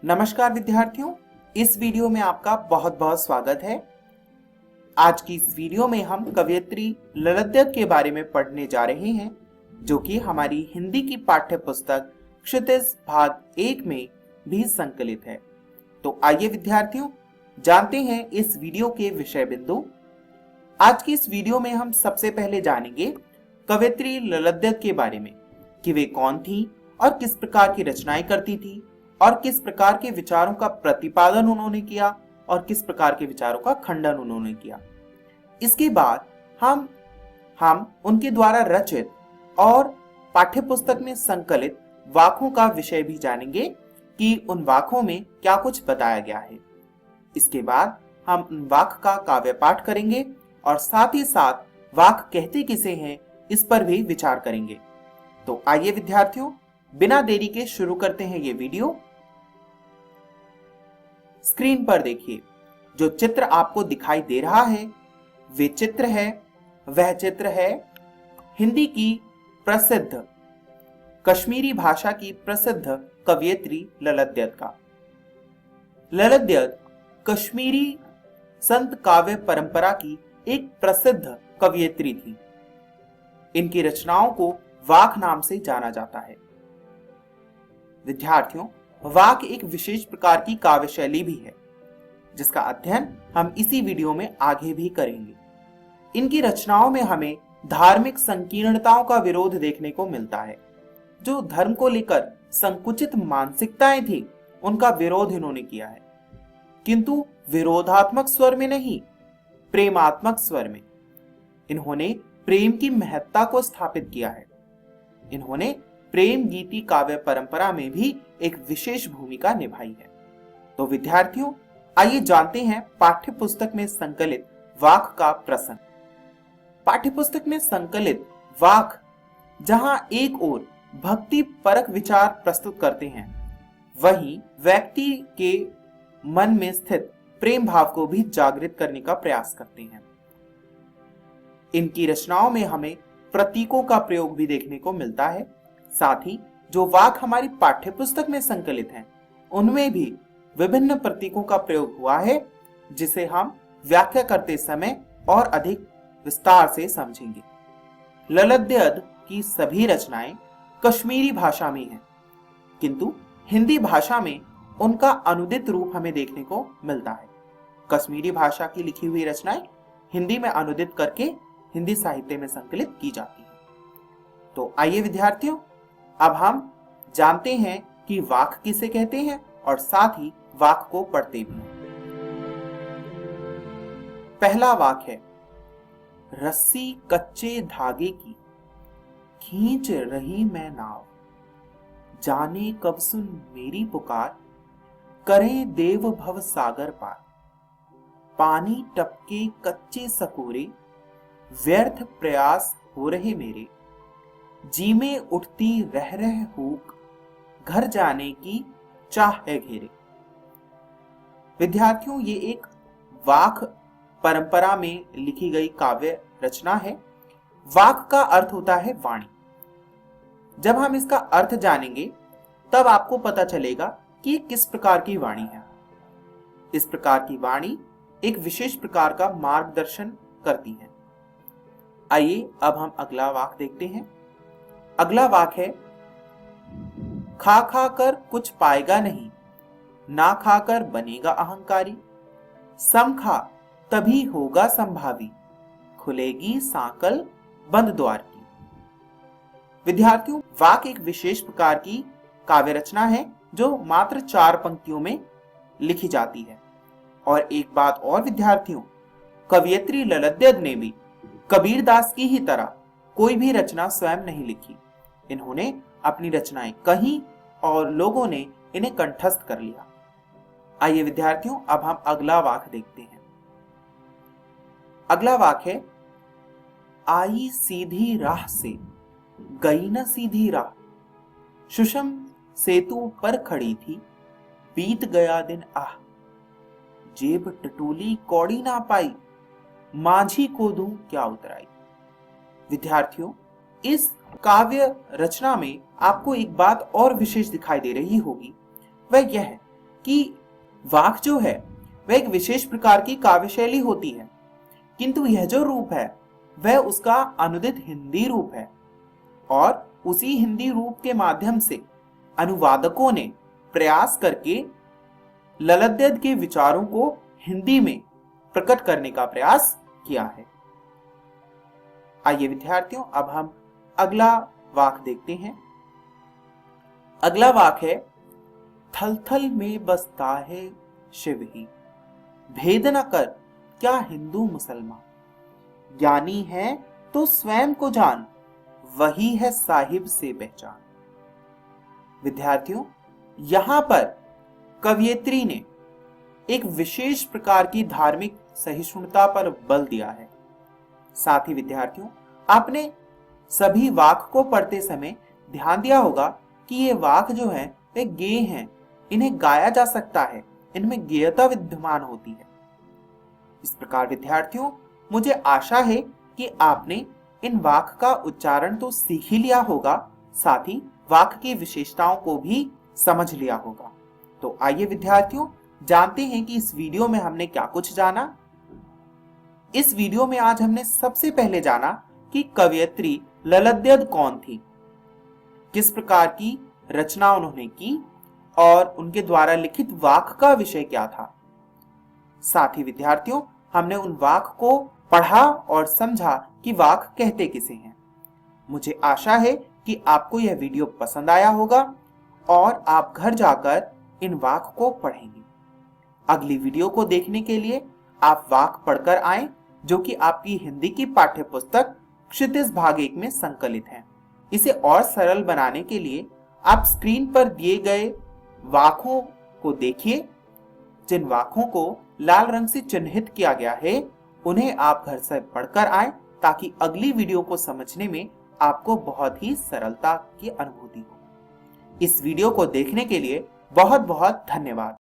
नमस्कार विद्यार्थियों, इस वीडियो में आपका बहुत बहुत स्वागत है। आज की इस वीडियो में हम कवयित्री ललित के बारे में पढ़ने जा रहे हैं, जो कि हमारी हिंदी की पाठ्य पुस्तक क्षितिज भाग 1 में भी संकलित है। तो आइए विद्यार्थियों, जानते हैं इस वीडियो के विषय बिंदु। आज की इस वीडियो में हम सबसे पहले जानेंगे कवयित्री ललित के बारे में कि वे कौन थी और किस प्रकार की रचनाएं करती थी और किस प्रकार के विचारों का प्रतिपादन उन्होंने किया और किस प्रकार के विचारों का खंडन उन्होंने किया। इसके बाद हम उनके द्वारा रचित और पाठ्यपुस्तक में संकलित वाक्यों का विषय भी जानेंगे कि उन वाक्यों में क्या कुछ बताया गया है। इसके बाद हम उन वाक्य का काव्य पाठ करेंगे और साथ ही साथ वाक्य कहते किसे हैं इस पर भी विचार करेंगे। तो आइए विद्यार्थियों, बिना देरी के शुरू करते हैं ये वीडियो। स्क्रीन पर देखिए, जो चित्र आपको दिखाई दे रहा है वह चित्र है हिंदी की प्रसिद्ध कश्मीरी भाषा की प्रसिद्ध कवयित्री ललित का। ललित कश्मीरी संत काव्य परंपरा की एक प्रसिद्ध कवयित्री थी। इनकी रचनाओं को वाक नाम से जाना जाता है। विद्यार्थियों, वाक एक विशेष प्रकार की काव्य शैली भी है, जिसका अध्ययन हम इसी वीडियो में आगे भी करेंगे। इनकी रचनाओं में हमें धार्मिक संकीर्णताओं का विरोध देखने को मिलता है। जो धर्म को लेकर संकुचित मानसिकताएं थी, उनका विरोध इन्होंने किया है, किंतु विरोधात्मक स्वर में नहीं, प्रेमात्मक स्वर में। इन्होंने प्रेम की महत्ता को स्थापित किया है। इन्होंने प्रेम गीति काव्य परंपरा में भी एक विशेष भूमिका निभाई है। तो विद्यार्थियों, आइए जानते हैं पाठ्य पुस्तक में संकलित वाक का प्रसंग। पाठ्यपुस्तक में संकलित वाक जहां एक ओर भक्ति परक विचार प्रस्तुत करते हैं, वहीं व्यक्ति के मन में स्थित प्रेम भाव को भी जागृत करने का प्रयास करते हैं। इनकी रचनाओं में हमें प्रतीकों का प्रयोग भी देखने को मिलता है। साथ ही जो वाक हमारी पाठ्यपुस्तक में संकलित हैं, उनमें भी विभिन्न प्रतीकों का प्रयोग हुआ है, जिसे हम व्याख्या करते समय और अधिक विस्तार से समझेंगे। ललित की सभी रचनाएं कश्मीरी भाषा में हैं, किंतु हिंदी भाषा में उनका अनुदित रूप हमें देखने को मिलता है। कश्मीरी भाषा की लिखी हुई रचनाएं हिंदी में अनुदित करके हिंदी साहित्य में संकलित की जाती है। तो आइए विद्यार्थियों, अब हम जानते हैं कि वाक किसे कहते हैं और साथ ही वाक को पढ़ते भी हैं। पहला वाक है, रस्सी कच्चे धागे की खींच रही मैं नाव, जाने कब सुन मेरी पुकार, करे देव भव सागर पार। पानी टपके कच्चे सकोरे, व्यर्थ प्रयास हो रहे मेरे, जी में उठती रह रह हुक, घर जाने की चाह है घेरे। विद्यार्थियों, ये एक वाक परंपरा में लिखी गई काव्य रचना है। वाक का अर्थ होता है वाणी। जब हम इसका अर्थ जानेंगे, तब आपको पता चलेगा कि किस प्रकार की वाणी है। इस प्रकार की वाणी एक विशेष प्रकार का मार्गदर्शन करती है। आइए अब हम अगला वाक देखते हैं। अगला वाक है, खा खा कर कुछ पाएगा नहीं, ना खाकर बनेगा अहंकारी, सम खा तभी होगा संभावी, खुलेगी सांकल बंद द्वार की। विद्यार्थियों, वाक एक विशेष प्रकार की काव्य रचना है, जो मात्र 4 पंक्तियों में लिखी जाती है। और एक बात और विद्यार्थियों, कवयित्री ललित ने भी कबीरदास की ही तरह कोई भी रचना स्वयं नहीं लिखी। इन्होंने अपनी रचनाएं कही और लोगों ने इन्हें कंठस्थ कर लिया। आइए विद्यार्थियों, अब हम अगला वाक देखते हैं। अगला वाक है, आई सीधी राह से गई न सीधी राह, सुषम सेतु पर खड़ी थी, बीत गया दिन आह, जेब टटोली कौड़ी ना पाई, माझी को दूं क्या उतराई। विद्यार्थियों, इस काव्य रचना में आपको एक बात और विशेष दिखाई दे रही होगी, वह यह है कि वाक जो है वह एक विशेष प्रकार की काव्य शैली होती है, किंतु यह जो रूप है वह उसका अनुदित हिंदी रूप है और उसी हिंदी रूप के माध्यम से अनुवादकों ने प्रयास करके ललद्यद के विचारों को हिंदी में प्रकट करने का प्रयास किया है। आइए विद्यार्थियों, अब हम अगला वाक देखते हैं। अगला वाक है, थल थल में बसता है शिव ही, भेद न कर क्या हिंदू मुसलमान, ज्ञानी है तो स्वयं को जान, वही है साहिब से पहचान। विद्यार्थियों, यहां पर कवयित्री ने एक विशेष प्रकार की धार्मिक सहिष्णुता पर बल दिया है। साथ ही विद्यार्थियों, आपने सभी वाक को पढ़ते समय ध्यान दिया होगा कि ये वाक जो है वे गेय हैं, इन्हें गाया जा सकता है, इनमें गेयता विद्यमान होती है। इस प्रकार विद्यार्थियों, मुझे आशा है कि आपने इन वाक का उच्चारण तो सीख ही लिया होगा, साथ ही वाक की विशेषताओं को भी समझ लिया होगा। तो आइए विद्यार्थियों, जानते हैं कि इस वीडियो में हमने क्या कुछ जाना। इस वीडियो में आज हमने सबसे पहले जाना कि कवयित्री ललद्यद कौन थी, किस प्रकार की रचना उन्होंने की और उनके द्वारा लिखित वाक का विषय क्या था। साथ ही विद्यार्थियों, हमने उन वाक को पढ़ा और समझा कि वाक कहते किसे हैं। मुझे आशा है कि आपको यह वीडियो पसंद आया होगा और आप घर जाकर इन वाक को पढ़ेंगे। अगली वीडियो को देखने के लिए आप वाक पढ़कर आएं, जो कि आपकी हिंदी की पाठ्य पुस्तक क्षितिज भाग 1 में संकलित है। इसे और सरल बनाने के लिए आप स्क्रीन पर दिए गए वाकों को देखिए। जिन वाकों को लाल रंग से चिन्हित किया गया है उन्हें आप घर से पढ़कर आएं, ताकि अगली वीडियो को समझने में आपको बहुत ही सरलता की अनुभूति हो। इस वीडियो को देखने के लिए बहुत बहुत धन्यवाद।